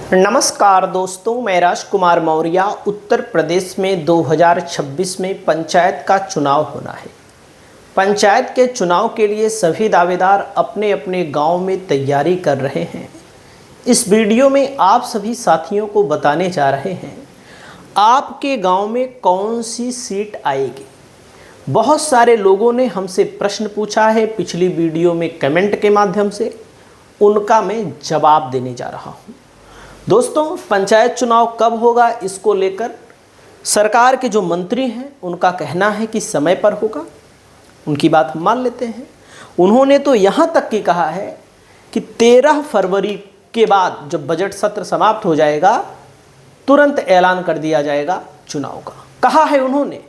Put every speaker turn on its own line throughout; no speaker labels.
नमस्कार दोस्तों, मैं राजकुमार मौर्य। उत्तर प्रदेश में 2026 में पंचायत का चुनाव होना है। पंचायत के चुनाव के लिए सभी दावेदार अपने अपने गांव में तैयारी कर रहे हैं। इस वीडियो में आप सभी साथियों को बताने जा रहे हैं आपके गांव में कौन सी सीट आएगी। बहुत सारे लोगों ने हमसे प्रश्न पूछा है पिछली वीडियो में कमेंट के माध्यम से, उनका मैं जवाब देने जा रहा हूं। दोस्तों, पंचायत चुनाव कब होगा इसको लेकर सरकार के जो मंत्री हैं उनका कहना है कि समय पर होगा। उनकी बात हम मान लेते हैं। उन्होंने तो यहाँ तक कि कहा है कि 13 फरवरी के बाद जब बजट सत्र समाप्त हो जाएगा तुरंत ऐलान कर दिया जाएगा चुनाव का, कहा है उन्होंने।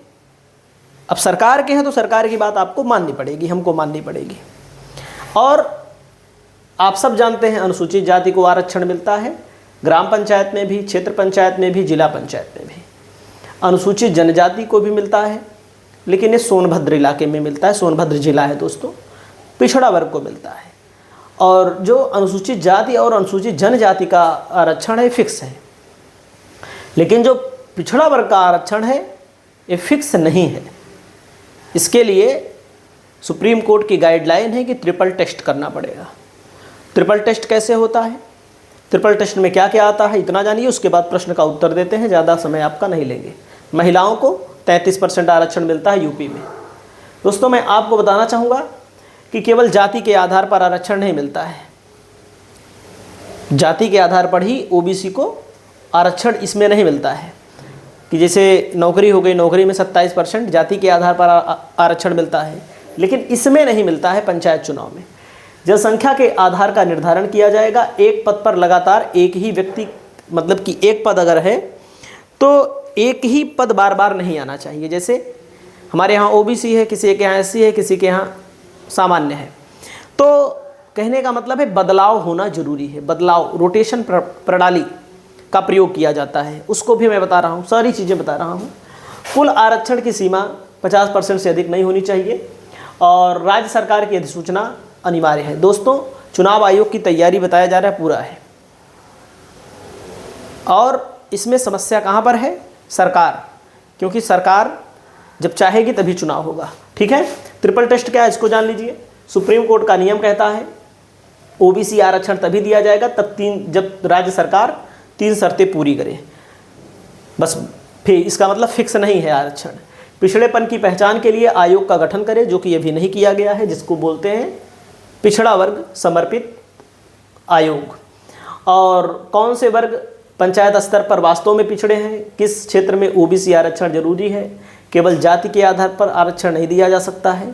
अब सरकार के हैं तो सरकार की बात आपको माननी पड़ेगी, हमको माननी पड़ेगी। और आप सब जानते हैं अनुसूचित जाति को आरक्षण मिलता है, ग्राम पंचायत में भी, क्षेत्र पंचायत में भी, जिला पंचायत में भी। अनुसूचित जनजाति को भी मिलता है, लेकिन ये सोनभद्र इलाके में मिलता है। सोनभद्र जिला है दोस्तों। पिछड़ा वर्ग को मिलता है। और जो अनुसूचित जाति और अनुसूचित जनजाति का आरक्षण है फिक्स है, लेकिन जो पिछड़ा वर्ग का आरक्षण है ये फिक्स नहीं है। इसके लिए सुप्रीम कोर्ट की गाइडलाइन है कि ट्रिपल टेस्ट करना पड़ेगा। ट्रिपल टेस्ट कैसे होता है, ट्रिपल टेस्ट में क्या क्या आता है, इतना जानिए, उसके बाद प्रश्न का उत्तर देते हैं। ज़्यादा समय आपका नहीं लेंगे। महिलाओं को 33% आरक्षण मिलता है यूपी में। दोस्तों, मैं आपको बताना चाहूँगा कि केवल जाति के आधार पर आरक्षण नहीं मिलता है। जाति के आधार पर ही ओबीसी को आरक्षण इसमें नहीं मिलता है कि जैसे नौकरी हो गई, नौकरी में 27% जाति के आधार पर आरक्षण मिलता है, लेकिन इसमें नहीं मिलता है पंचायत चुनाव में। जनसंख्या के आधार का निर्धारण किया जाएगा। एक पद पर लगातार एक ही व्यक्ति, मतलब कि एक पद अगर है तो एक ही पद बार बार नहीं आना चाहिए। जैसे हमारे यहाँ ओबीसी है, किसी के यहाँ एससी है, किसी के यहाँ सामान्य है। तो कहने का मतलब है बदलाव होना जरूरी है। बदलाव, रोटेशन प्रणाली का प्रयोग किया जाता है, उसको भी मैं बता रहा हूँ, सारी चीज़ें बता रहा हूँ। कुल आरक्षण की सीमा 50% से अधिक नहीं होनी चाहिए और राज्य सरकार की अधिसूचना अनिवार्य है। दोस्तों, चुनाव आयोग की तैयारी बताया जा रहा है पूरा है। और इसमें समस्या कहाँ पर है? सरकार, क्योंकि सरकार जब चाहेगी तभी चुनाव होगा। ठीक है। ट्रिपल टेस्ट क्या है इसको जान लीजिए। सुप्रीम कोर्ट का नियम कहता है ओबीसी आरक्षण तभी दिया जाएगा जब राज्य सरकार 3 शर्तें पूरी करे। बस, फिर इसका मतलब फिक्स नहीं है आरक्षण। पिछड़ेपन की पहचान के लिए आयोग का गठन करे, जो कि अभी नहीं किया गया है, जिसको बोलते हैं पिछड़ा वर्ग समर्पित आयोग। और कौन से वर्ग पंचायत स्तर पर वास्तव में पिछड़े हैं, किस क्षेत्र में ओबीसी आरक्षण जरूरी है, केवल जाति के आधार पर आरक्षण नहीं दिया जा सकता है,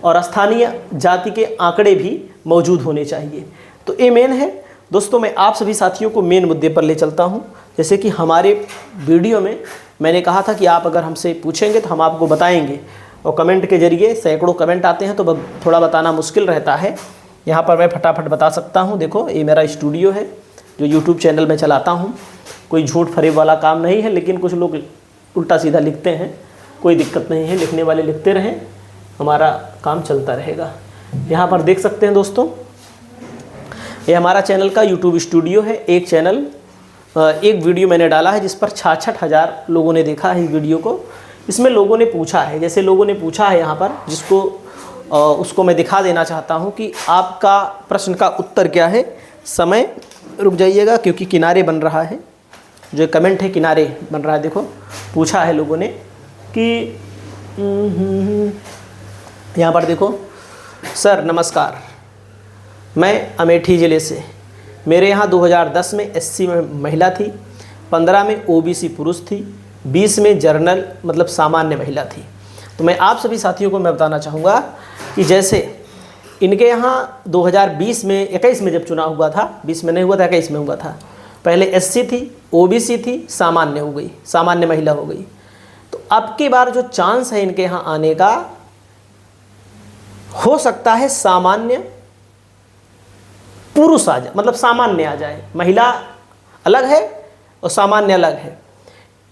और स्थानीय जाति के आंकड़े भी मौजूद होने चाहिए। तो ये मेन है दोस्तों। मैं आप सभी साथियों को मेन मुद्दे पर ले चलता हूँ। जैसे कि हमारे वीडियो में मैंने कहा था कि आप अगर हमसे पूछेंगे तो हम आपको बताएंगे, और कमेंट के जरिए सैकड़ों कमेंट आते हैं तो थोड़ा बताना मुश्किल रहता है। यहाँ पर मैं फटाफट बता सकता हूँ। देखो, ये मेरा स्टूडियो है जो यूट्यूब चैनल में चलाता हूँ। कोई झूठ फरेब वाला काम नहीं है, लेकिन कुछ लोग उल्टा सीधा लिखते हैं। कोई दिक्कत नहीं है, लिखने वाले लिखते रहें, हमारा काम चलता रहेगा। यहाँ पर देख सकते हैं दोस्तों, ये हमारा चैनल का यूट्यूब स्टूडियो है। एक वीडियो मैंने डाला है जिस पर 66,000 लोगों ने देखा है इस वीडियो को। इसमें लोगों ने पूछा है, जैसे लोगों ने पूछा है यहाँ पर, जिसको उसको मैं दिखा देना चाहता हूँ कि आपका प्रश्न का उत्तर क्या है। समय रुक जाइएगा क्योंकि किनारे बन रहा है, जो कमेंट है किनारे बन रहा है। देखो, पूछा है लोगों ने कि यहाँ पर देखो, सर नमस्कार, मैं अमेठी ज़िले से, मेरे यहाँ 2010 में एससी में महिला थी, 15 में ओबीसी पुरुष थी, 20 में जर्नल मतलब सामान्य महिला थी। तो मैं आप सभी साथियों को मैं बताना चाहूँगा कि जैसे इनके यहाँ 2020 में 21 में जब चुनाव हुआ था, 20 में नहीं हुआ था, 21 में हुआ था। पहले एससी थी, ओबीसी थी, सामान्य हो गई, सामान्य महिला हो गई। तो अब की बार जो चांस है इनके यहाँ आने का, हो सकता है सामान्य पुरुष आ जाए, मतलब सामान्य आ जाए। महिला अलग है और सामान्य अलग है,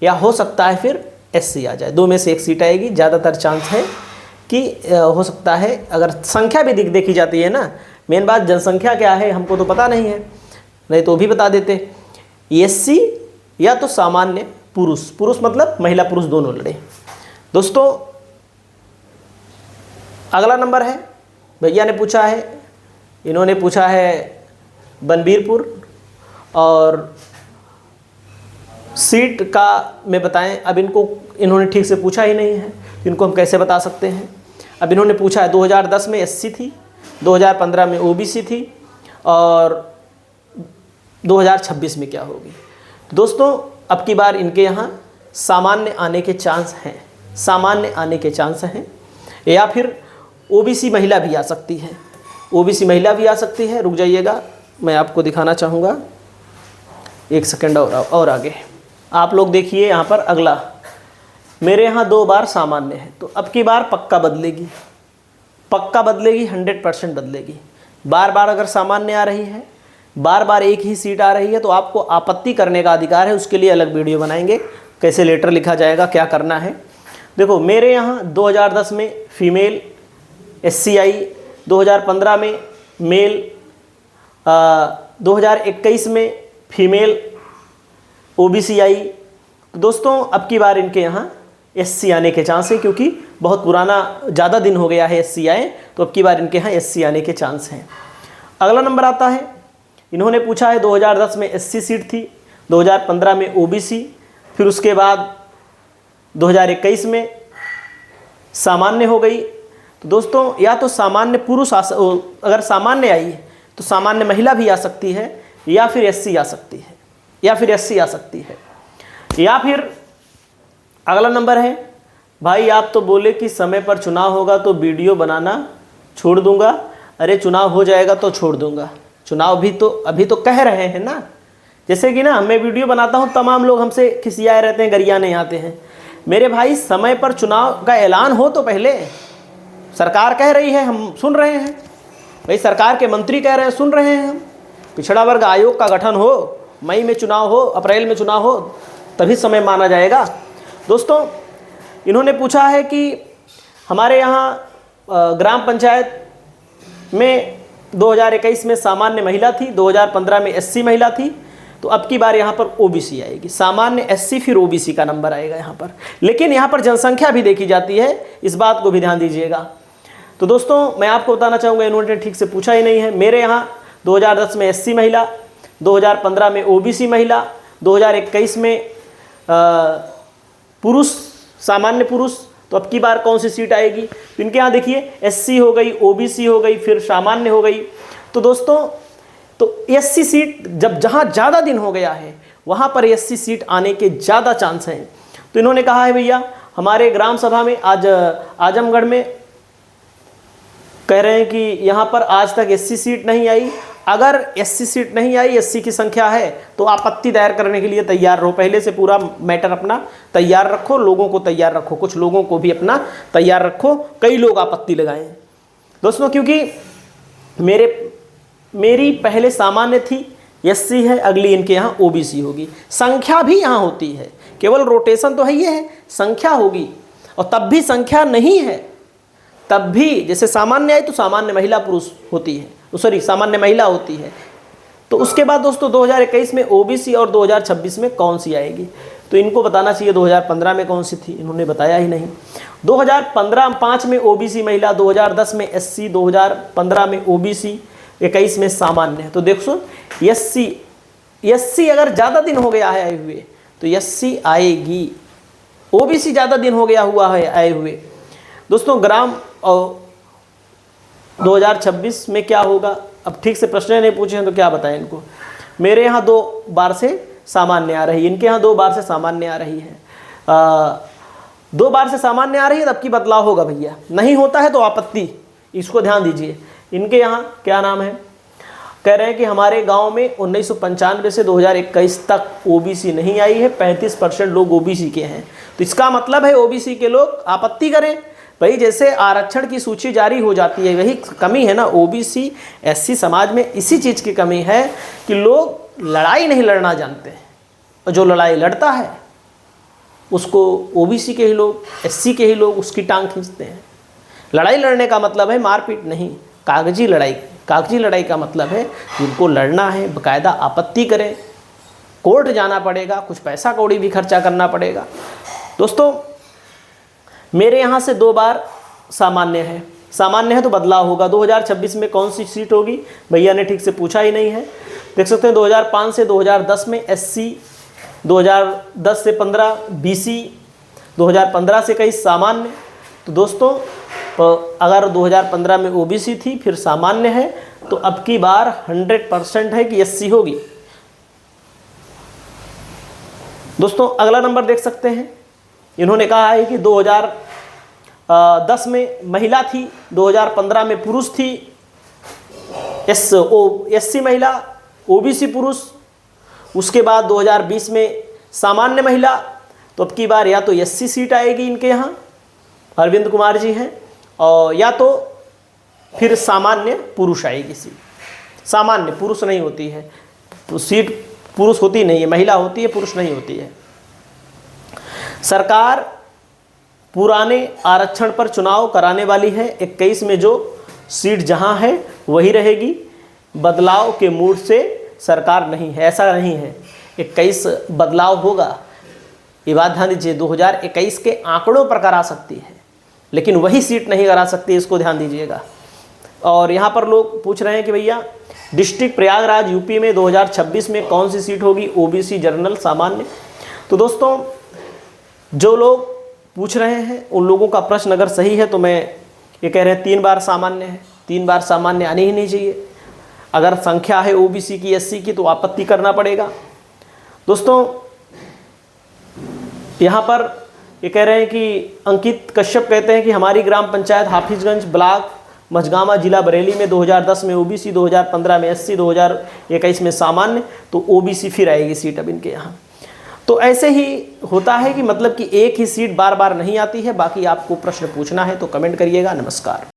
या हो सकता है फिर एससी आ जाए। 2 में से 1 सीट आएगी। ज़्यादातर चांस है कि हो सकता है, अगर संख्या भी देखी जाती है ना, मेन बात जनसंख्या क्या है हमको तो पता नहीं है, नहीं तो भी बता देते एससी या तो सामान्य पुरुष, पुरुष मतलब महिला पुरुष दोनों लड़े। दोस्तों अगला नंबर है, भैया ने पूछा है, इन्होंने पूछा है बनबीरपुर, और सीट का में बताएं। अब इन्होंने ठीक से पूछा ही नहीं है, इनको हम कैसे बता सकते हैं। अब इन्होंने पूछा है 2010 में एससी थी, 2015 में ओबीसी थी, और 2026 में क्या होगी। दोस्तों अब की बार इनके यहाँ सामान्य आने के चांस हैं, सामान्य आने के चांस हैं, या फिर ओबीसी महिला भी आ सकती है, ओबीसी महिला भी आ सकती है। रुक जाइएगा, मैं आपको दिखाना चाहूँगा, एक सेकंड और आगे आप लोग देखिए। यहाँ पर अगला, मेरे यहाँ 2 बार सामान्य है, तो अब की बार पक्का बदलेगी, पक्का बदलेगी, 100% बदलेगी। बार बार अगर सामान्य आ रही है, बार बार एक ही सीट आ रही है, तो आपको आपत्ति करने का अधिकार है। उसके लिए अलग वीडियो बनाएंगे, कैसे लेटर लिखा जाएगा, क्या करना है। देखो मेरे यहाँ 2010 में फीमेल एससी आई, 2015 में मेल, 2021 में फीमेल ओबीसी आई। तो दोस्तों अब की बार इनके यहाँ एससी आने के चांस है, क्योंकि बहुत पुराना ज़्यादा दिन हो गया है एससी आए, तो अब की बार इनके यहाँ एससी आने के चांस हैं। अगला नंबर आता है, इन्होंने पूछा है 2010 में एससी सीट थी, 2015 में ओबीसी, फिर उसके बाद 2021 में सामान्य हो गई। तो दोस्तों या तो सामान्य पुरुष अगर सामान्य आई है तो सामान्य महिला भी आ सकती है, या फिर एससी आ सकती है, या फिर एससी आ सकती है। या फिर अगला नंबर है, भाई आप तो बोले कि समय पर चुनाव होगा तो वीडियो बनाना छोड़ दूंगा। अरे चुनाव हो जाएगा तो छोड़ दूंगा, चुनाव भी तो अभी तो कह रहे हैं ना। जैसे कि ना मैं वीडियो बनाता हूँ, तमाम लोग हमसे खिसियाए रहते हैं, गरियाने आते हैं। मेरे भाई समय पर चुनाव का ऐलान हो तो पहले, सरकार कह रही है, हम सुन रहे हैं, भाई सरकार के मंत्री कह रहे हैं, सुन रहे हैं हम। पिछड़ा वर्ग आयोग का गठन हो, मई में चुनाव हो, अप्रैल में चुनाव हो, तभी समय माना जाएगा। दोस्तों इन्होंने पूछा है कि हमारे यहाँ ग्राम पंचायत में 2021 में सामान्य महिला थी, 2015 में एससी महिला थी, तो अब की बार यहाँ पर ओबीसी आएगी। सामान्य एससी फिर ओबीसी का नंबर आएगा यहाँ पर, लेकिन यहाँ पर जनसंख्या भी देखी जाती है, इस बात को भी ध्यान दीजिएगा। तो दोस्तों मैं आपको बताना चाहूँगा, इन्होंने ठीक से पूछा ही नहीं है। मेरे यहाँ 2010 में एससी महिला, 2015 में ओबीसी महिला, 2021 में पुरुष, सामान्य पुरुष। तो अब की बार कौन सी सीट आएगी? तो इनके यहाँ देखिए एससी हो गई, ओबीसी हो गई, फिर सामान्य हो गई। तो दोस्तों तो एससी सीट जब जहाँ ज़्यादा दिन हो गया है वहाँ पर एससी सीट आने के ज़्यादा चांस हैं। तो इन्होंने कहा है भैया हमारे ग्राम सभा में आज आजमगढ़ में कह रहे हैं कि यहाँ पर आज तक एससी सीट नहीं आई। अगर एससी सीट नहीं आई, एससी की संख्या है, तो आपत्ति दायर करने के लिए तैयार रहो। पहले से पूरा मैटर अपना तैयार रखो, लोगों को तैयार रखो, कुछ लोगों को भी अपना तैयार रखो। कई लोग आपत्ति लगाएं दोस्तों, क्योंकि मेरी पहले सामान्य थी, एससी है, अगली इनके यहाँ ओबीसी होगी। संख्या भी यहाँ होती है, केवल रोटेशन तो है, ये है संख्या होगी। और तब भी संख्या नहीं है, तब भी जैसे सामान्य आई तो सामान्य महिला पुरुष होती है, सॉरी सामान्य महिला होती है। तो उसके बाद दोस्तों 2021 में ओबीसी और 2026 में कौन सी आएगी? तो इनको बताना चाहिए 2015 में कौन सी थी, इन्होंने बताया ही नहीं। 2015 में ओबीसी महिला, 2010 में एससी, 2015 में ओबीसी, 21 में सामान्य है। तो देखो एससी अगर ज़्यादा दिन हो गया है आए हुए तो एससी आएगी, ओबीसी ज़्यादा दिन हो गया हुआ है आए हुए। दोस्तों ग्राम और 2026 में क्या होगा? अब ठीक से प्रश्न नहीं पूछे हैं तो क्या बताएं इनको। मेरे यहाँ 2 बार से सामान्य आ रही है, इनके यहाँ 2 बार से सामान्य आ रही है। 2 बार से सामान्य आ रही है, तब की बदलाव होगा भैया। नहीं होता है तो आपत्ति, इसको ध्यान दीजिए। इनके यहाँ क्या नाम है, कह रहे हैं कि हमारे गांव में 1995 से 2021 तक ओबीसी नहीं आई है, 35% लोग ओबीसी के हैं। तो इसका मतलब है ओबीसी के लोग आपत्ति करें। भाई जैसे आरक्षण की सूची जारी हो जाती है, वही कमी है ना ओबीसी एससी समाज में। इसी चीज़ की कमी है कि लोग लड़ाई नहीं लड़ना जानते हैं, और जो लड़ाई लड़ता है उसको ओबीसी के ही लोग, एससी के ही लोग उसकी टांग खींचते हैं। लड़ाई लड़ने का मतलब है मारपीट नहीं, कागजी लड़ाई। कागजी लड़ाई का मतलब है जिनको लड़ना है बाकायदा आपत्ति करें, कोर्ट जाना पड़ेगा, कुछ पैसा कौड़ी भी खर्चा करना पड़ेगा। दोस्तों मेरे यहाँ से 2 बार सामान्य है तो बदलाव होगा। 2026 में कौन सी सीट होगी भैया ने ठीक से पूछा ही नहीं है। देख सकते हैं 2005 से 2010 में SC, 2010 से 15 BC, 2015 से 21 सामान्य। तो दोस्तों अगर 2015 में OBC थी फिर सामान्य है, तो अब की बार 100% है कि SC होगी। दोस्तों अगला नंबर देख सकते हैं, इन्होंने कहा है कि 2010 में महिला थी, 2015 में पुरुष थी, SC महिला, OBC पुरुष, उसके बाद 2020 में सामान्य महिला। तो अब की बार या तो SC सीट आएगी इनके यहाँ, अरविंद कुमार जी हैं, और या तो फिर सामान्य पुरुष आएगी सीट। सामान्य पुरुष नहीं होती है, सीट पुरुष होती नहीं है, महिला होती है, पुरुष नहीं होती है। सरकार पुराने आरक्षण पर चुनाव कराने वाली है। 21 में जो सीट जहां है वही रहेगी, बदलाव के मूड से सरकार नहीं है, ऐसा नहीं है। 21 बदलाव होगा, ये बात ध्यान दीजिए। 2021 के आंकड़ों पर करा सकती है, लेकिन वही सीट नहीं करा सकती, इसको ध्यान दीजिएगा। और यहाँ पर लोग पूछ रहे हैं कि भैया डिस्ट्रिक्ट प्रयागराज यूपी में 2026 में कौन सी सीट होगी, OBC, जनरल, सामान्य। तो दोस्तों जो लोग पूछ रहे हैं उन लोगों का प्रश्न अगर सही है तो मैं ये कह रहे हैं 3 बार सामान्य है, 3 बार सामान्य आनी ही नहीं चाहिए। अगर संख्या है OBC की, SC की, तो आपत्ति करना पड़ेगा। दोस्तों यहाँ पर ये कह रहे हैं कि अंकित कश्यप कहते हैं कि हमारी ग्राम पंचायत हाफिजगंज ब्लॉक मझगामा जिला बरेली में 2010 में OBC, 2015 में SC, 2021 में सामान्य, तो OBC फिर आएगी सीट अब इनके यहाँ। तो ऐसे ही होता है कि मतलब कि एक ही सीट बार बार नहीं आती है। बाकी आपको प्रश्न पूछना है तो कमेंट करिएगा। नमस्कार।